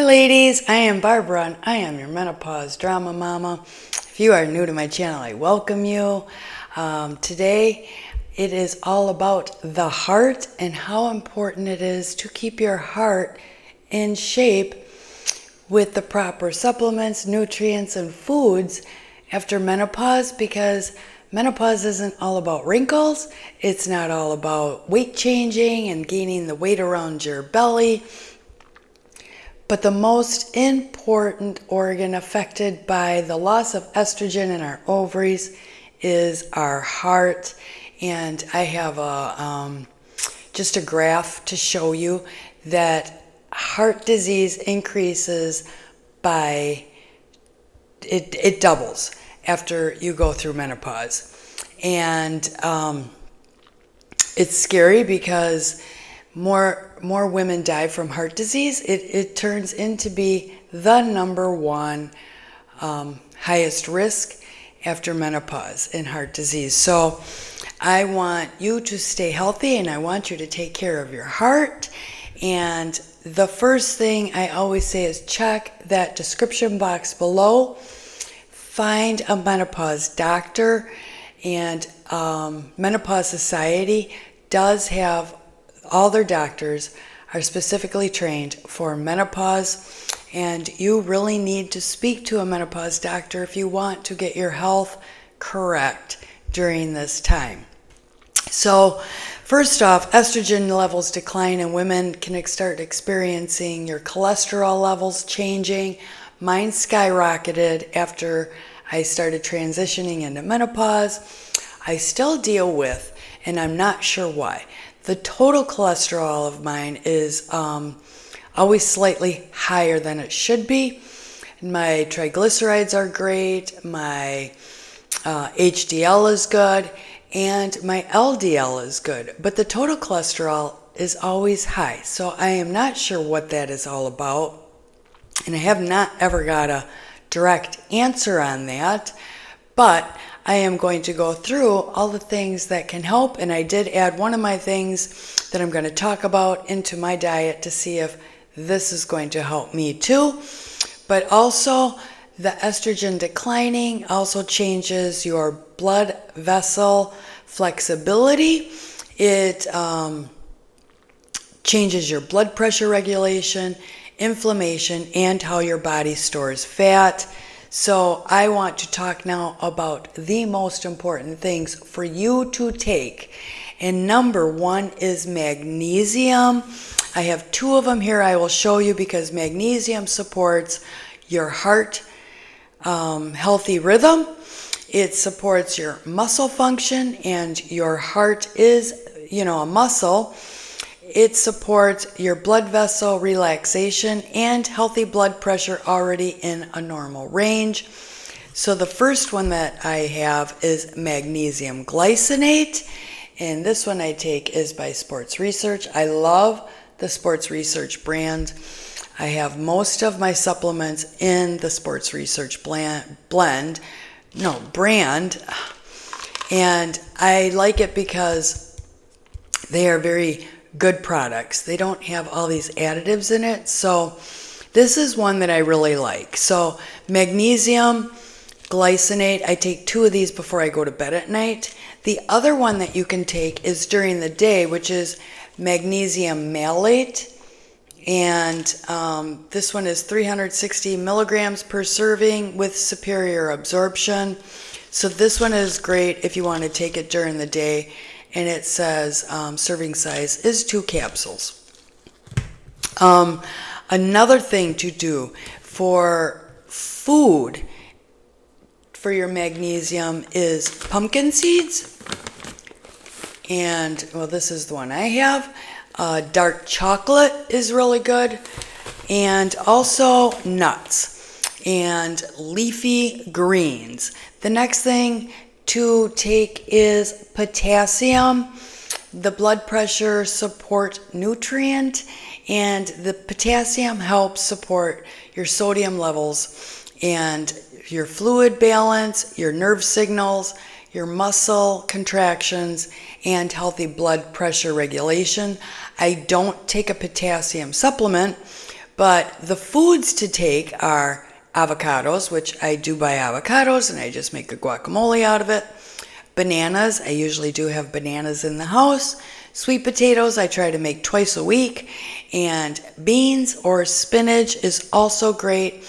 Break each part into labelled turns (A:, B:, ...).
A: Hi ladies, I am Barbara and I am your menopause drama mama. If you are new to my channel, I welcome you. Today it is all about the heart and how important it is to keep your heart in shape with the proper supplements, nutrients, and foods after menopause, because menopause isn't all about wrinkles. It's not all about weight changing and gaining the weight around your belly. But the most important organ affected by the loss of estrogen in our ovaries is our heart. And I have just a graph to show you that heart disease increases by, it doubles after you go through menopause. And it's scary because more women die from heart disease. It turns into be the number one highest risk after menopause in heart disease. So I want you to stay healthy and I want you to take care of your heart. And the first thing I always say is check that description box below. Find a menopause doctor, and Menopause Society does have all their doctors are specifically trained for menopause, and you really need to speak to a menopause doctor if you want to get your health correct during this time. So first off, estrogen levels decline and women can start experiencing your cholesterol levels changing. Mine skyrocketed after I started transitioning into menopause. I still deal with, and I'm not sure why, the total cholesterol of mine is always slightly higher than it should be. My triglycerides are great, my HDL is good, and my LDL is good. But the total cholesterol is always high. So I am not sure what that is all about. And I have not ever got a direct answer on that. But I am going to go through all the things that can help, and I did add one of my things that I'm going to talk about into my diet to see if this is going to help me too. But also, the estrogen declining also changes your blood vessel flexibility. It changes your blood pressure regulation, inflammation, and how your body stores fat. So I want to talk now about the most important things for you to take. And number one is magnesium. I have two of them here I will show you because magnesium supports your heart healthy rhythm. It supports your muscle function, and your heart is, a muscle. It supports your blood vessel relaxation and healthy blood pressure already in a normal range. So the first one that I have is magnesium glycinate, and this one I take is by Sports Research. I love the Sports Research brand. I have most of my supplements in the Sports Research brand, and I like it because they are very good products. They don't have all these additives in it. So this is one that I really like. So magnesium glycinate, I take 2 of these before I go to bed at night. The other one that you can take is during the day, which is magnesium malate. And this one is 360 milligrams per serving with superior absorption. So this one is great if you want to take it during the day. And it says serving size is 2 capsules. Another thing to do for food for your magnesium is pumpkin seeds. And, well, this is the one I have. Dark chocolate is really good. And also nuts and leafy greens. The next thing to take is potassium, the blood pressure support nutrient, and the potassium helps support your sodium levels and your fluid balance, your nerve signals, your muscle contractions, and healthy blood pressure regulation. I don't take a potassium supplement, But the foods to take are avocados, which I do buy avocados and I just make a guacamole out of it. Bananas, I usually do have bananas in the house. Sweet potatoes, I try to make twice a week. And beans or spinach is also great.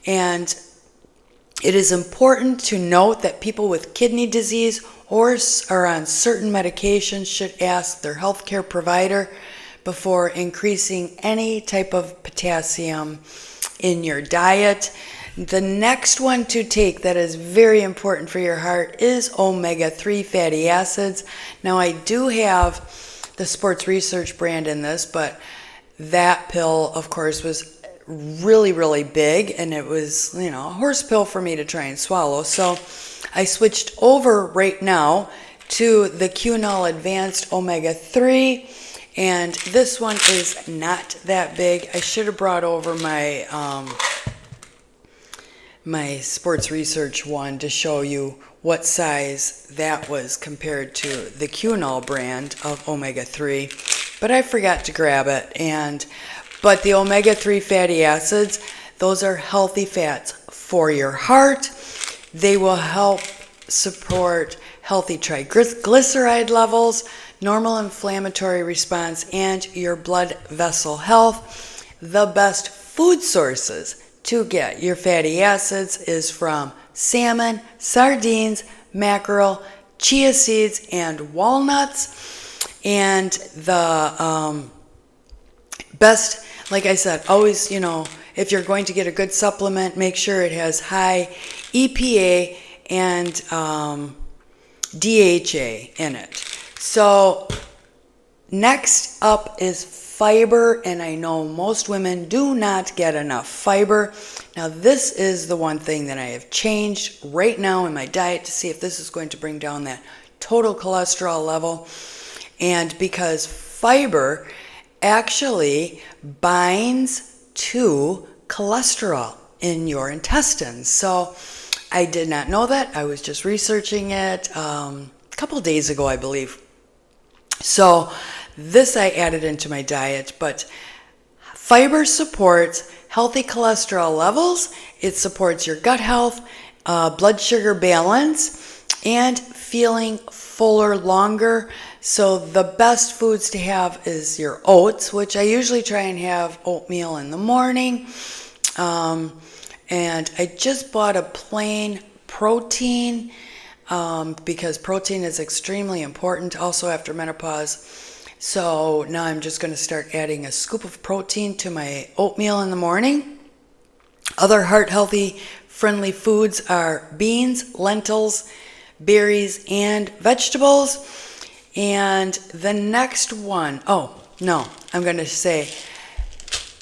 A: And it is important to note that people with kidney disease or are on certain medications should ask their healthcare provider before increasing any type of potassium in your diet. The next one to take that is very important for your heart is omega-3 fatty acids. Now, I do have the Sports Research brand in this, but that pill, of course, was really, really big, and it was, a horse pill for me to try and swallow. So I switched over right now to the Qunol Advanced Omega-3, and this one is not that big. I should have brought over my my Sports Research one to show you what size that was compared to the Qunol brand of omega-3, but I forgot to grab it. But the omega-3 fatty acids, those are healthy fats for your heart. They will help support healthy triglyceride levels, normal inflammatory response, and your blood vessel health. The best food sources to get your fatty acids is from salmon, sardines, mackerel, chia seeds, and walnuts. And the best, like I said, always, if you're going to get a good supplement, make sure it has high EPA and DHA in it. So next up is fiber, and I know most women do not get enough fiber. Now, this is the one thing that I have changed right now in my diet to see if this is going to bring down that total cholesterol level. And because fiber actually binds to cholesterol in your intestines. So I did not know that. I was just researching it a couple days ago, I believe. So this I added into my diet, but fiber supports healthy cholesterol levels. It supports your gut health, blood sugar balance, and feeling fuller longer. So the best foods to have is your oats, which I usually try and have oatmeal in the morning. And I just bought a plain protein because protein is extremely important also after menopause. So now I'm just going to start adding a scoop of protein to my oatmeal in the morning. Other heart healthy friendly foods are beans, lentils, berries, and vegetables. And the next one, I'm going to say,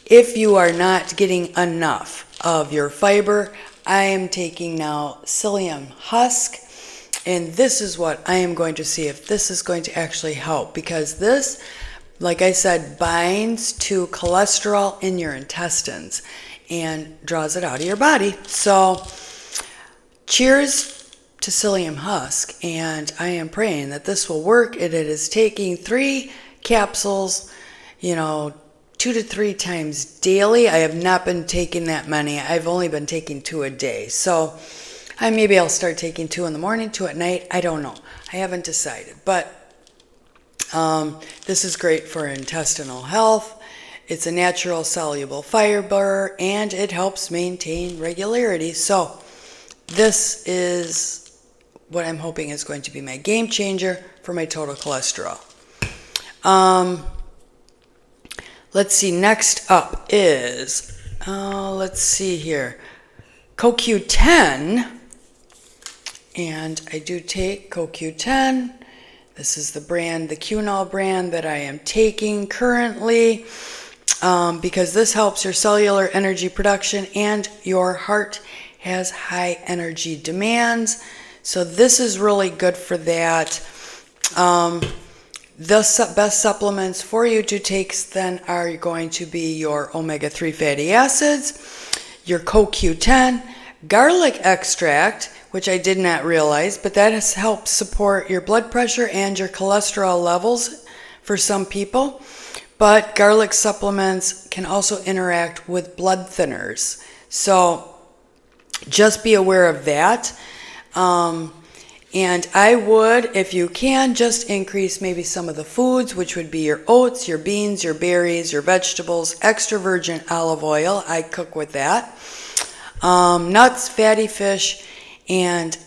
A: if you are not getting enough of your fiber, I am taking now psyllium husk. And this is what I am going to see if this is going to actually help, because this, like I said, binds to cholesterol in your intestines and draws it out of your body. So cheers to psyllium husk, and I am praying that this will work. It is taking 3 capsules, 2 to 3 times daily. I have not been taking that many. I've only been taking 2 a day. So maybe I'll start taking 2 in the morning, 2 at night. I don't know. I haven't decided. But this is great for intestinal health. It's a natural soluble fiber, and it helps maintain regularity. So this is what I'm hoping is going to be my game changer for my total cholesterol. Let's see. Next up is, let's see here, CoQ10. And I do take CoQ10. This is the brand, the Qunol brand that I am taking currently, because this helps your cellular energy production, and your heart has high energy demands. So this is really good for that. The best supplements for you to take then are going to be your omega-3 fatty acids, your CoQ10, garlic extract, which I did not realize, but that has helped support your blood pressure and your cholesterol levels for some people. But garlic supplements can also interact with blood thinners. So just be aware of that. And I would, if you can, just increase maybe some of the foods, which would be your oats, your beans, your berries, your vegetables, extra virgin olive oil. I cook with that. Nuts, fatty fish, and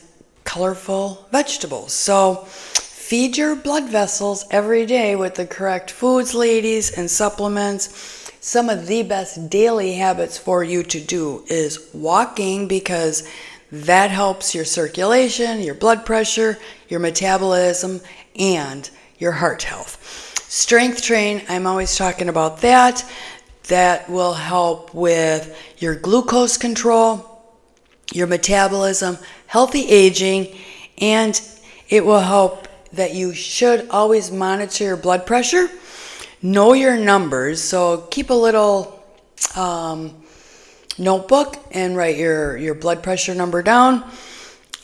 A: colorful vegetables. So feed your blood vessels every day with the correct foods, ladies, and supplements. Some of the best daily habits for you to do is walking, because that helps your circulation, your blood pressure, your metabolism, and your heart health. Strength train, I'm always talking about that. That will help with your glucose control, your metabolism, healthy aging, and it will help that you should always monitor your blood pressure. Know your numbers, so keep a little notebook and write your blood pressure number down,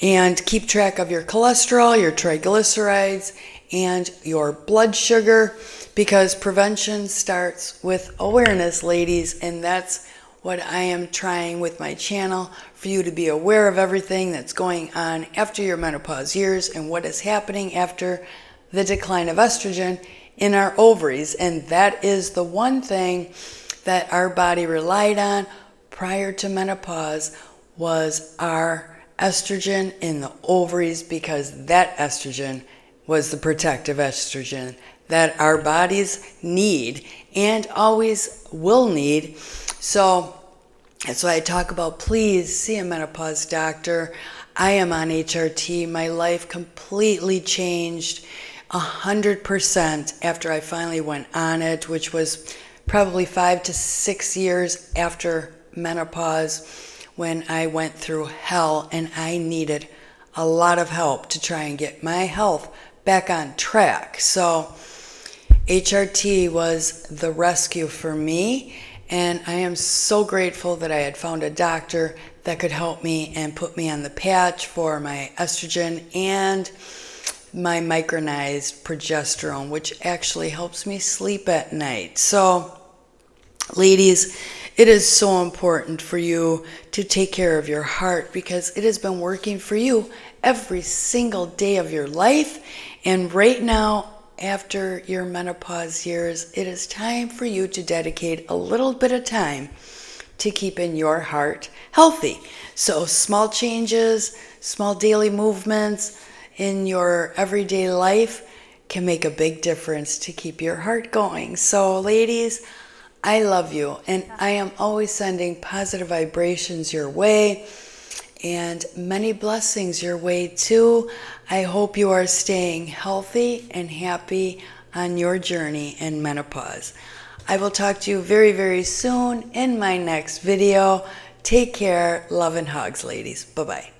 A: and keep track of your cholesterol, your triglycerides, and your blood sugar, because prevention starts with awareness, ladies, and that's what I am trying with my channel, for you to be aware of everything that's going on after your menopause years and what is happening after the decline of estrogen in our ovaries. And that is the one thing that our body relied on prior to menopause, was our estrogen in the ovaries, because that estrogen was the protective estrogen that our bodies need and always will need. So that's why I talk about, please see a menopause doctor. I am on HRT. My life completely changed 100% after I finally went on it, which was probably 5 to 6 years after menopause, when I went through hell and I needed a lot of help to try and get my health back on track. So HRT was the rescue for me, and I am so grateful that I had found a doctor that could help me and put me on the patch for my estrogen and my micronized progesterone, which actually helps me sleep at night. So ladies, it is so important for you to take care of your heart, because it has been working for you every single day of your life. And right now, after your menopause years, it is time for you to dedicate a little bit of time to keeping your heart healthy. So small changes, small daily movements in your everyday life can make a big difference to keep your heart going. So ladies, I love you, and I am always sending positive vibrations your way and many blessings your way too. I hope you are staying healthy and happy on your journey in menopause. I will talk to you very, very soon in my next video. Take care. Love and hugs, ladies. Bye-bye.